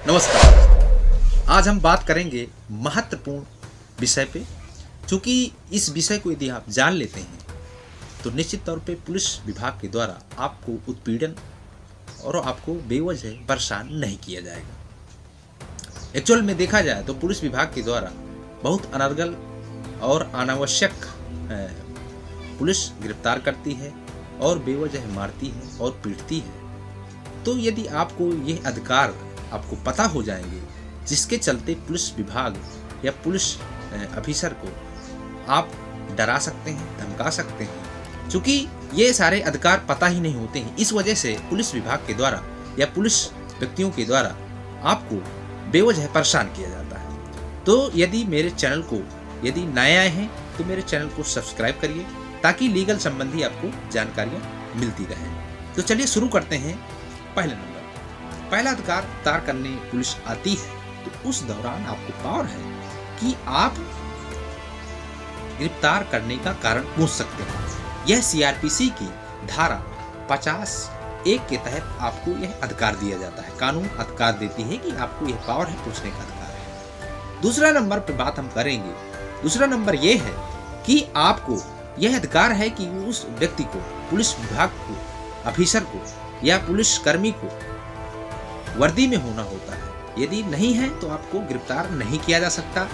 नमस्कार दोस्तों, आज हम बात करेंगे महत्वपूर्ण विषय पे। क्योंकि इस विषय को यदि आप जान लेते हैं तो निश्चित तौर पे पुलिस विभाग के द्वारा आपको उत्पीड़न और आपको बेवजह परेशान नहीं किया जाएगा। एक्चुअल में देखा जाए तो पुलिस विभाग के द्वारा बहुत अनर्गल और अनावश्यक पुलिस गिरफ्तार करती है और बेवजह मारती है और पीटती है। तो यदि आपको यह अधिकार आपको पता हो जाएंगे जिसके चलते पुलिस विभाग या पुलिस अफिसर को आप डरा सकते हैं, धमका सकते हैं, क्योंकि ये सारे अधिकार पता ही नहीं होते हैं। इस वजह से पुलिस विभाग के द्वारा या पुलिस व्यक्तियों के द्वारा आपको बेवजह परेशान किया जाता है। तो यदि मेरे चैनल को यदि नए आए हैं तो मेरे चैनल को सब्सक्राइब करिए ताकि लीगल संबंधी आपको जानकारियाँ मिलती रहें। तो चलिए शुरू करते हैं। पहला अधिकार गिरफ्तार करने पुलिस आती है तो उस दौरान आपको पावर है कि आप गिरफ्तार करने का कारण पूछ सकते हैं। यह सीआरपीसी की धारा 50(1) के तहत आपको यह अधिकार दिया जाता है। कानून अधिकार देती है कि आपको यह पावर है, पूछने का अधिकार है। दूसरा नंबर पर बात हम करेंगे। दूसरा नंबर यह है कि आपको यह अधिकार है कि उस व्यक्ति को, पुलिस विभाग को, अफिसर को या पुलिस कर्मी को वर्दी में होना होता है। यदि नहीं है तो आपको गिरफ्तार नहीं किया जा सकता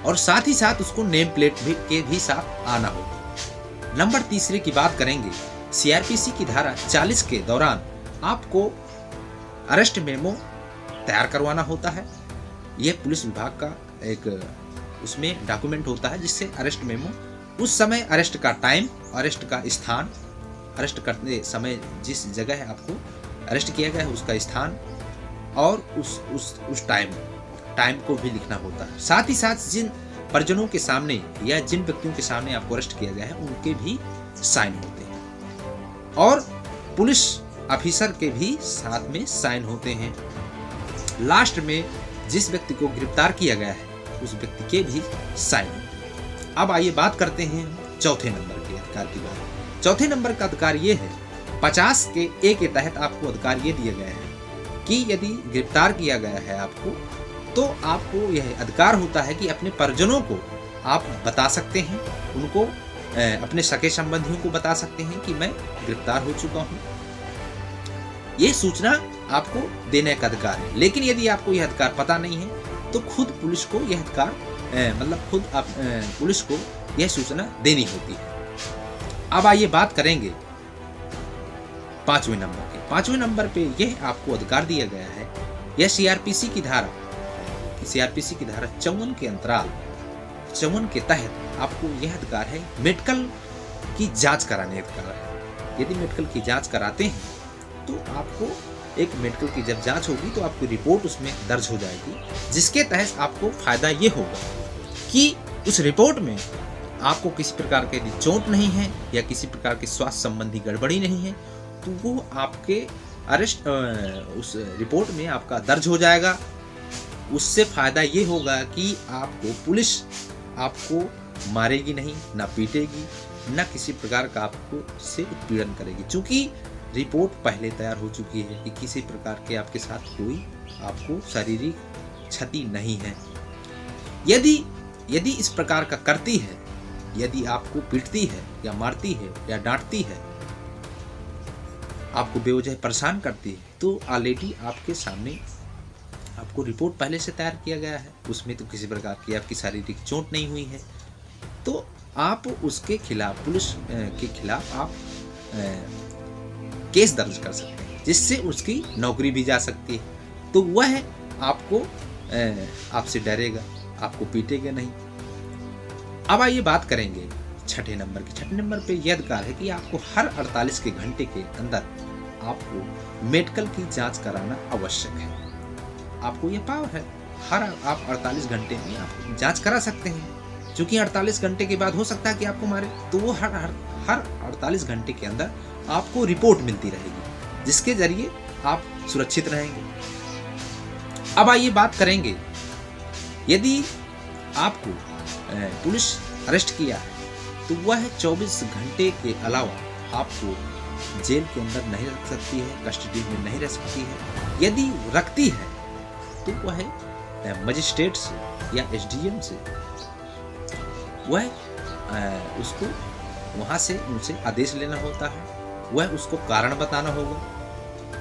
और साथ ही साथ उसको नेम प्लेट के भी साथ आना होगा। नंबर तीसरे की बात करेंगे। सीआरपीसी की धारा 40 के दौरान आपको अरेस्ट मेमो तैयार करवाना होता है। यह पुलिस विभाग का एक उसमें डॉक्यूमेंट होता है जिससे अरेस्ट मेमो, उस समय अरेस्ट का टाइम, अरेस्ट का स्थान, अरेस्ट करते समय जिस जगह आपको अरेस्ट किया गया है उसका स्थान और उस टाइम को भी लिखना होता है। साथ ही साथ जिन परिजनों के सामने या जिन व्यक्तियों के सामने आपको अरेस्ट किया गया है उनके भी साइन होते हैं और पुलिस अफिसर के भी साथ में साइन होते हैं। लास्ट में जिस व्यक्ति को गिरफ्तार किया गया है उस व्यक्ति के भी साइन होते हैं। अब आइए बात करते हैं चौथे नंबर के अधिकार की बात। चौथे नंबर का अधिकार ये है 50(a) के तहत आपको अधिकार ये दिया गया है कि यदि गिरफ्तार किया गया है आपको तो आपको यह अधिकार होता है कि अपने परिजनों को आप बता सकते हैं, उनको अपने सगे संबंधियों को बता सकते हैं कि मैं गिरफ्तार हो चुका हूँ। ये सूचना आपको देने का अधिकार है। लेकिन यदि आपको यह अधिकार पता नहीं है तो खुद पुलिस को यह अधिकार खुद पुलिस को यह सूचना देनी होती है। अब आइए बात करेंगे पांचवें नंबर के। पांचवें नंबर पे यह आपको अधिकार दिया गया है, यह सीआरपीसी की धारा 54 के अंतराल 54 के तहत आपको यह अधिकार है मेडिकल की जांच कराने का अधिकार है। यदि मेडिकल की जांच कराते हैं तो आपको एक मेडिकल की जब जांच होगी तो आपकी रिपोर्ट उसमें दर्ज हो जाएगी, जिसके तहत आपको फायदा ये होगा कि उस रिपोर्ट में आपको किसी प्रकार के चोट नहीं है या किसी प्रकार की स्वास्थ्य संबंधी गड़बड़ी नहीं है तो वो आपके अरेस्ट उस रिपोर्ट में आपका दर्ज हो जाएगा। उससे फायदा ये होगा कि आपको पुलिस आपको मारेगी नहीं, ना पीटेगी, ना किसी प्रकार का आपको से उत्पीड़न करेगी, क्योंकि रिपोर्ट पहले तैयार हो चुकी है कि किसी प्रकार के आपके साथ कोई आपको शारीरिक क्षति नहीं है। यदि इस प्रकार का करती है, यदि आपको पीटती है या मारती है या डांटती है, आपको बेवजह परेशान करती है, तो ऑलरेडी आपके सामने आपको रिपोर्ट पहले से तैयार किया गया है, उसमें तो किसी प्रकार की आपकी शारीरिक चोट नहीं हुई है, तो आप उसके खिलाफ, पुलिस के खिलाफ आप केस दर्ज कर सकते हैं, जिससे उसकी नौकरी भी जा सकती है। तो वह आपको आपसे डरेगा, आपको पीटेगा नहीं। अब आइए बात करेंगे छठे नंबर की। छठे नंबर पे यह अधिकार है कि आपको हर 48 के घंटे के अंदर आपको मेडिकल की जांच कराना आवश्यक है। आपको यह पावर है, हर आप 48 घंटे में आप जांच करा सकते हैं, क्योंकि 48 घंटे के बाद हो सकता है कि आपको मारे, तो वो हर 48 घंटे के अंदर आपको रिपोर्ट मिलती रहेगी, जिसके जरिए आप सुरक्षित रहेंगे। अब आइए बात करेंगे, यदि आपको पुलिस अरेस्ट किया है तो वह 24 घंटे के अलावा आपको जेल के अंदर नहीं रख सकती है, कस्टडी में नहीं रख सकती है। यदि रखती है तो वह मजिस्ट्रेट से या एसडीएम से वह उसको वहाँ से उनसे आदेश लेना होता है, वह उसको कारण बताना होगा,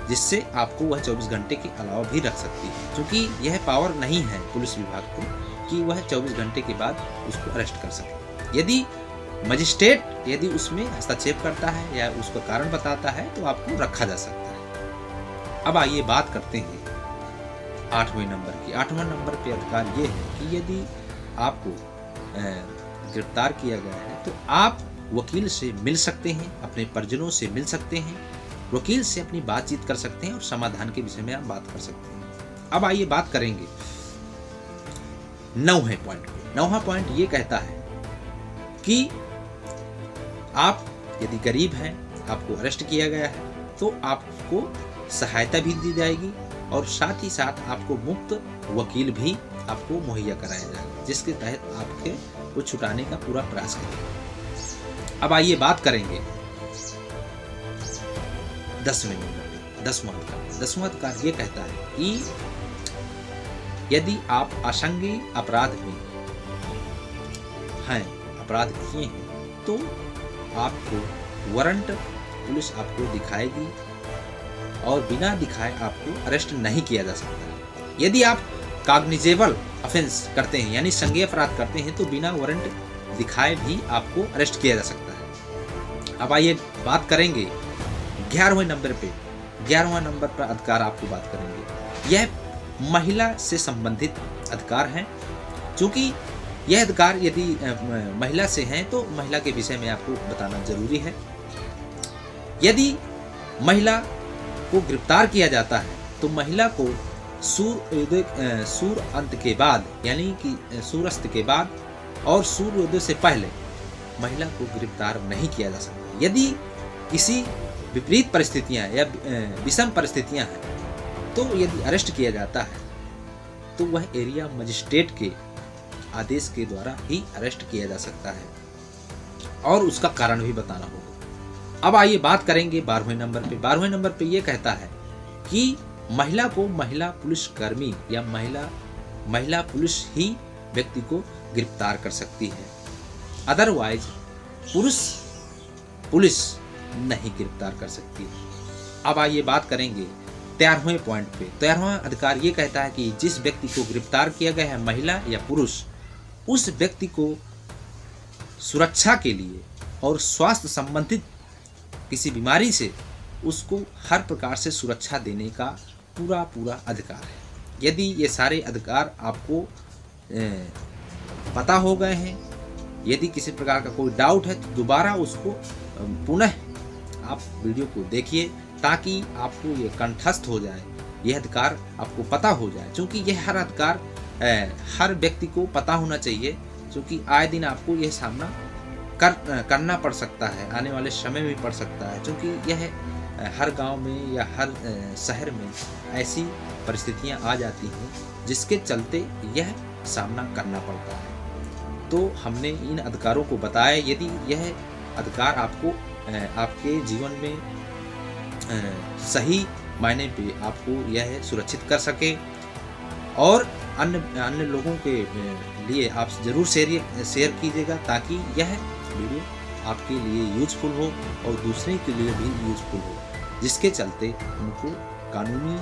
जिससे आपको वह 24 घंटे के अलावा भी रख सकती है, क्योंकि यह पावर नहीं है पुलिस विभाग को कि वह 24 घंटे के बाद उसको अरेस्ट कर सके। यदि मजिस्ट्रेट यदि उसमें हस्तक्षेप करता है या उसका कारण बताता है तो आपको रखा जा सकता है। अब आइए बात करते हैं 8वें नंबर की। 8वां नंबर पे अधिकार ये है कि यदि आपको गिरफ्तार किया गया है तो आप वकील से मिल सकते हैं, अपने परिजनों से मिल सकते हैं, वकील से अपनी बातचीत कर सकते हैं और समाधान के विषय में आप बात कर सकते हैं। अब आइए बात करेंगे 9वें पॉइंट पे। 9वां पॉइंट ये कहता है कि आप यदि गरीब हैं, आपको अरेस्ट किया गया है तो आपको सहायता भी दी जाएगी और साथ ही साथ आपको मुफ्त वकील भी आपको मुहैया कराया जाएगा, जिसके तहत आपके को छुटाने का पूरा प्रयास करेंगे। अब आइए बात करेंगे 10वें नंबर पे। 10वां अधिकार ये कहता है कि यदि आप आशंकीय अपराध में हैं, अपराध किए हैं, तो आपको वारंट पुलिस आपको दिखाएगी और बिना दिखाए आपको अरेस्ट नहीं किया जा सकता। यदि आप कॉग्निजेबल ऑफेंस करते हैं यानी संज्ञेय अपराध करते हैं तो बिना वारंट दिखाए भी आपको अरेस्ट किया जा सकता है। अब आइए बात करेंगे 11वें नंबर पे। 11वां नंबर पर अधिकार आपको बात करेंगे। यह महिला से संबंधित अधिकार है, क्योंकि यह अधिकार यदि महिला से हैं तो महिला के विषय में आपको बताना जरूरी है। यदि महिला को गिरफ्तार किया जाता है तो महिला को सूर्य अंत के बाद यानी कि सूर्यास्त के बाद और सूर्योदय से पहले महिला को गिरफ्तार नहीं किया जा सकता। यदि किसी विपरीत परिस्थितियां या विषम परिस्थितियां हैं तो यदि अरेस्ट किया जाता है तो वह एरिया मजिस्ट्रेट के आदेश के द्वारा ही अरेस्ट किया जा सकता है और उसका कारण भी बताना होगा। अब आइए बात करेंगे 12वें नंबर पे। 12वें नंबर पे ये कहता है कि महिला को महिला पुलिस कर्मी या महिला पुलिस ही व्यक्ति को गिरफ्तार कर सकती है, अदरवाइज पुलिस नहीं गिरफ्तार कर सकती। अब आइए बात करेंगे 13वें पॉइंट पे। 13वां अधिकार ये कहता है कि जिस व्यक्ति को गिरफ्तार किया गया है, महिला या पुरुष, उस व्यक्ति को सुरक्षा के लिए और स्वास्थ्य संबंधित किसी बीमारी से उसको हर प्रकार से सुरक्षा देने का पूरा अधिकार है। यदि ये सारे अधिकार आपको पता हो गए हैं, यदि किसी प्रकार का कोई डाउट है तो दोबारा उसको पुनः आप वीडियो को देखिए ताकि आपको ये कंठस्थ हो जाए, यह अधिकार आपको पता हो जाए, क्योंकि यह हर अधिकार हर व्यक्ति को पता होना चाहिए, क्योंकि आए दिन आपको यह सामना करना पड़ सकता है, आने वाले समय में पड़ सकता है, क्योंकि यह हर गांव में या हर शहर में ऐसी परिस्थितियां आ जाती हैं जिसके चलते यह सामना करना पड़ता है। तो हमने इन अधिकारों को बताया। यदि यह अधिकार आपको आपके जीवन में सही मायने पे आपको यह सुरक्षित कर सके और अन्य लोगों के लिए आप ज़रूर शेयर कीजिएगा ताकि यह वीडियो आपके लिए यूजफुल हो और दूसरे के लिए भी यूजफुल हो, जिसके चलते उनको कानूनी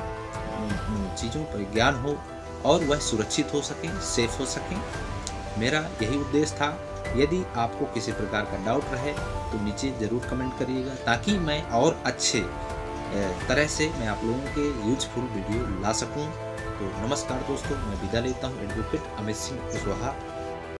चीज़ों पर ज्ञान हो और वह सुरक्षित हो सकें, सेफ हो सकें। मेरा यही उद्देश्य था। यदि आपको किसी प्रकार का डाउट रहे तो नीचे ज़रूर कमेंट करिएगा ताकि मैं और अच्छे तरह से मैं आप लोगों के यूजफुल वीडियो ला सकूं। तो नमस्कार दोस्तों, मैं विदा लेता हूं। एडवोकेट अमित सिंह कुशवाहा।